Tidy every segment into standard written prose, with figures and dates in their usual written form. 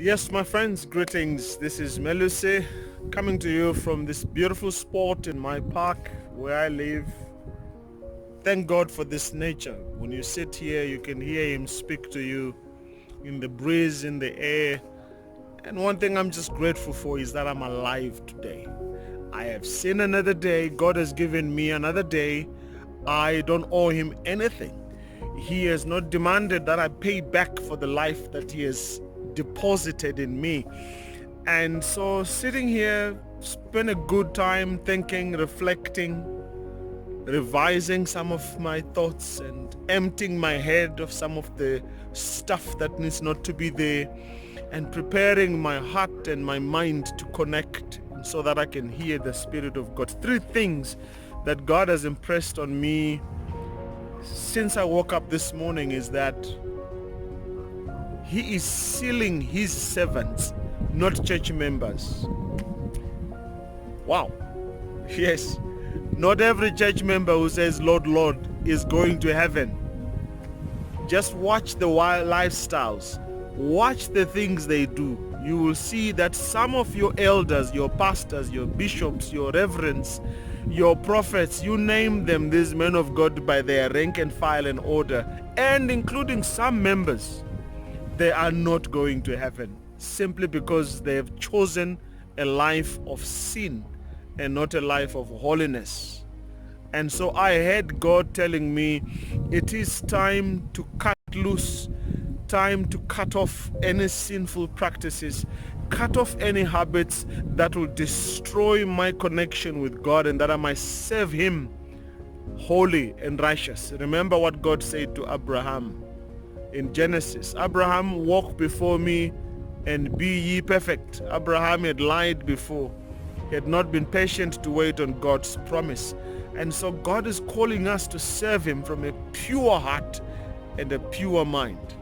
Yes, my friends, greetings. This is Melusi coming to you from this beautiful spot in my park where I live. Thank God for this nature. When you sit here, you can hear him speak to you in the breeze, in the air. And one thing I'm just grateful for is that I'm alive today. I have seen another day. God has given me another day. I don't owe him anything. He has not demanded that I pay back for the life that he has deposited in me. And so sitting here, spend a good time thinking, reflecting, revising some of my thoughts and emptying my head of some of the stuff that needs not to be there, and preparing my heart and my mind to connect so that I can hear the Spirit of God. Three things that God has impressed on me since I woke up this morning is that he is sealing his servants, not church members. Wow. Yes. Not every church member who says, Lord, Lord, is going to heaven. Just watch the lifestyles. Watch the things they do. You will see that some of your elders, your pastors, your bishops, your reverends, your prophets, you name them, these men of God, by their rank and file and order, and including some members, they are not going to heaven simply because they have chosen a life of sin and not a life of holiness. And so I heard God telling me it is time to cut loose, time to cut off any sinful practices, cut off any habits that will destroy my connection with God, and that I might serve him holy and righteous. Remember what God said to Abraham in Genesis. Abraham, walk before me and be ye perfect. Abraham had lied before. He had not been patient to wait on God's promise. And so God is calling us to serve him from a pure heart and a pure mind.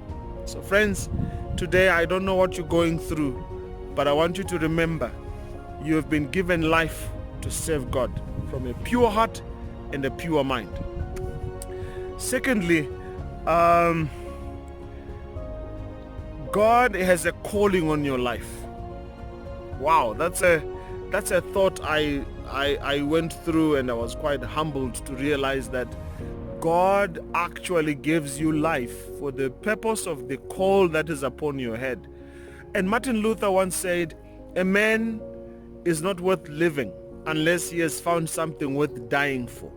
So friends, today I don't know what you're going through, but I want you to remember you have been given life to serve God from a pure heart and a pure mind. Secondly, God has a calling on your life. Wow, that's a thought I went through, and I was quite humbled to realize that God actually gives you life for the purpose of the call that is upon your head. And Martin Luther once said, a man is not worth living unless he has found something worth dying for.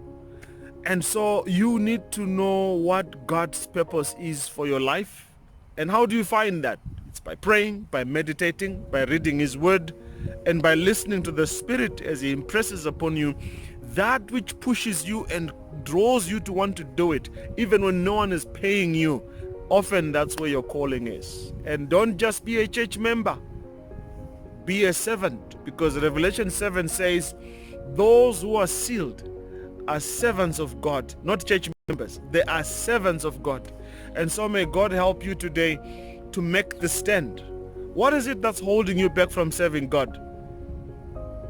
And so you need to know what God's purpose is for your life. And how do you find that? It's by praying, by meditating, by reading his word, and by listening to the Spirit as he impresses upon you that which pushes you and draws you to want to do it, even when no one is paying you. Often that's where your calling is. And don't just be a church member. Be a servant, because Revelation 7 says those who are sealed are servants of God, not church members. They are servants of God. And so may God help you today to make the stand. What is it that's holding you back from serving God?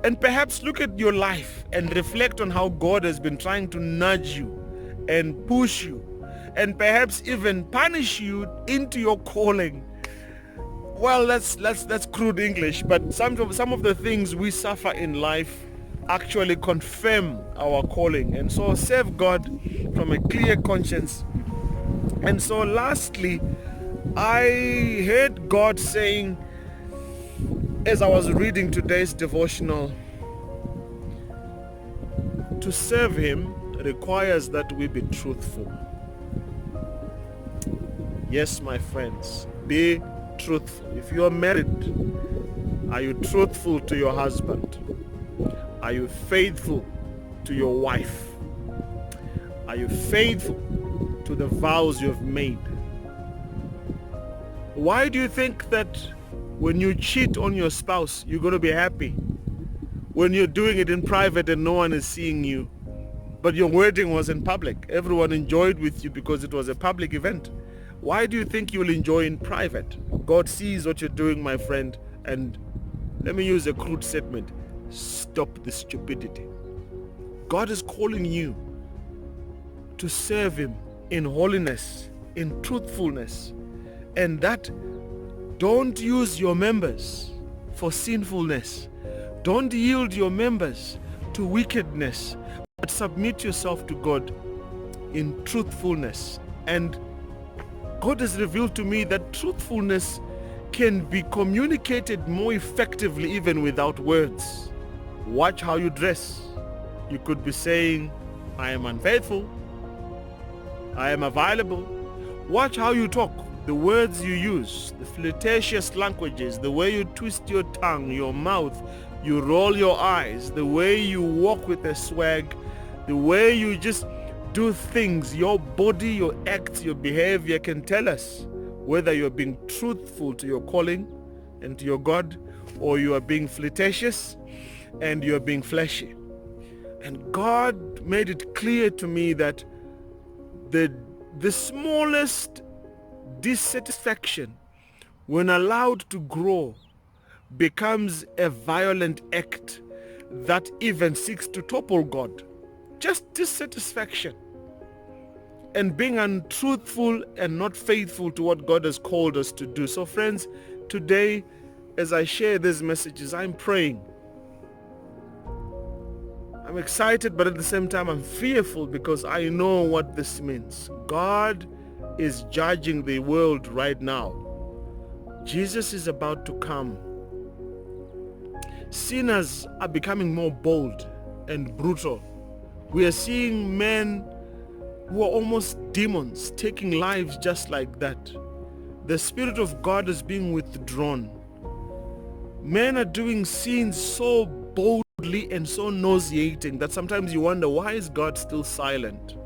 And perhaps look at your life and reflect on how God has been trying to nudge you and push you and perhaps even punish you into your calling. Well, that's crude English, but some of the things we suffer in life actually confirm our calling. And so serve God from a clear conscience. And so lastly, I heard God saying, as I was reading today's devotional, to serve him requires that we be truthful. Yes, my friends, be truthful. If you are married, are you truthful to your husband? Are you faithful to your wife? Are you faithful to the vows you have made? Why do you think that when you cheat on your spouse, you're going to be happy? When you're doing it in private and no one is seeing you, but your wedding was in public. Everyone enjoyed with you because it was a public event. Why do you think you'll enjoy in private? God sees what you're doing, my friend. And let me use a crude statement. Stop the stupidity. God is calling you to serve him in holiness, in truthfulness. And that Don't use your members for sinfulness. Don't yield your members to wickedness, but submit yourself to God in truthfulness. And God has revealed to me that truthfulness can be communicated more effectively even without words. Watch how you dress. You could be saying, I am unfaithful, I am available. Watch how you talk, the words you use, the flirtatious languages, the way you twist your tongue, your mouth, you roll your eyes, the way you walk with a swag, the way you just do things, your body, your acts, your behavior can tell us whether you're being truthful to your calling and to your God, or you are being flirtatious and you're being fleshy. And God made it clear to me that the smallest dissatisfaction, when allowed to grow, becomes a violent act that even seeks to topple God. Just dissatisfaction and being untruthful and not faithful to what God has called us to do. So friends, today as I share these messages, I'm praying. I'm excited, but at the same time I'm fearful because I know what this means. God is judging the world right now. Jesus is about to come. Sinners are becoming more bold and brutal. We are seeing men who are almost demons taking lives just like that. The Spirit of God is being withdrawn. Men are doing sins so boldly and so nauseating that sometimes you wonder, why is God still silent?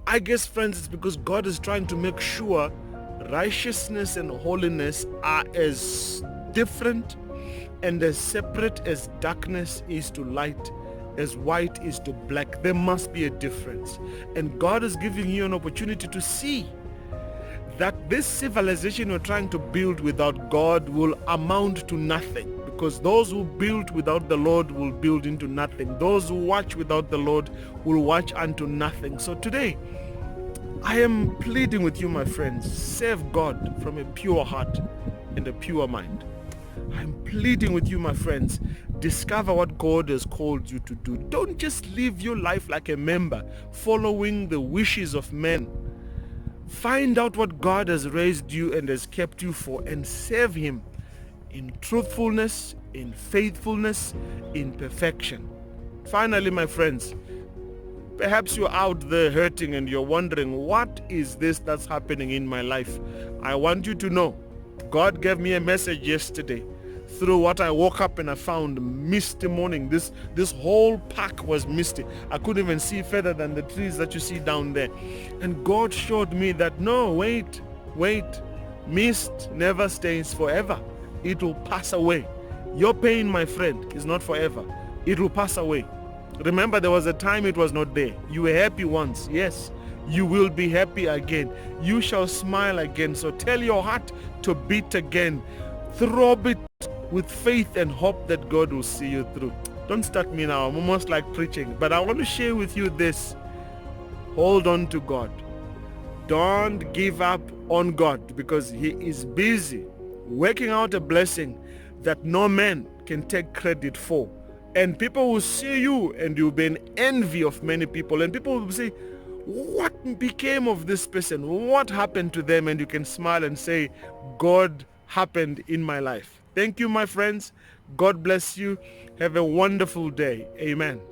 I guess, friends, it's because God is trying to make sure righteousness and holiness are as different and as separate as darkness is to light, as white is to black. There must be a difference. And God is giving you an opportunity to see that this civilization you're trying to build without God will amount to nothing, because those who build without the Lord will build into nothing. Those who watch without the Lord will watch unto nothing. So today, I am pleading with you, my friends, serve God from a pure heart and a pure mind. I'm pleading with you, my friends, discover what God has called you to do. Don't just live your life like a member, following the wishes of men. Find out what God has raised you and has kept you for, and serve Him in truthfulness, in faithfulness, in perfection. Finally, my friends, perhaps you're out there hurting and you're wondering, what is this that's happening in my life? I want you to know, God gave me a message yesterday through what I woke up and I found misty morning. This whole park was misty. I couldn't even see further than the trees that you see down there. And God showed me that, no, wait. Mist never stays forever. It will pass away. Your pain, my friend, is not forever. It will pass away. Remember, there was a time it was not there. You were happy once. Yes, you will be happy again. You shall smile again. So tell your heart to beat again. Throb it with faith and hope that God will see you through. Don't start me now. I'm almost like preaching. But I want to share with you this. Hold on to God. Don't give up on God, because He is busy working out a blessing that no man can take credit for. And people will see you and you'll be in envy of many people. And people will say, what became of this person? What happened to them? And you can smile and say, God happened in my life. Thank you, my friends. God bless you. Have a wonderful day. Amen.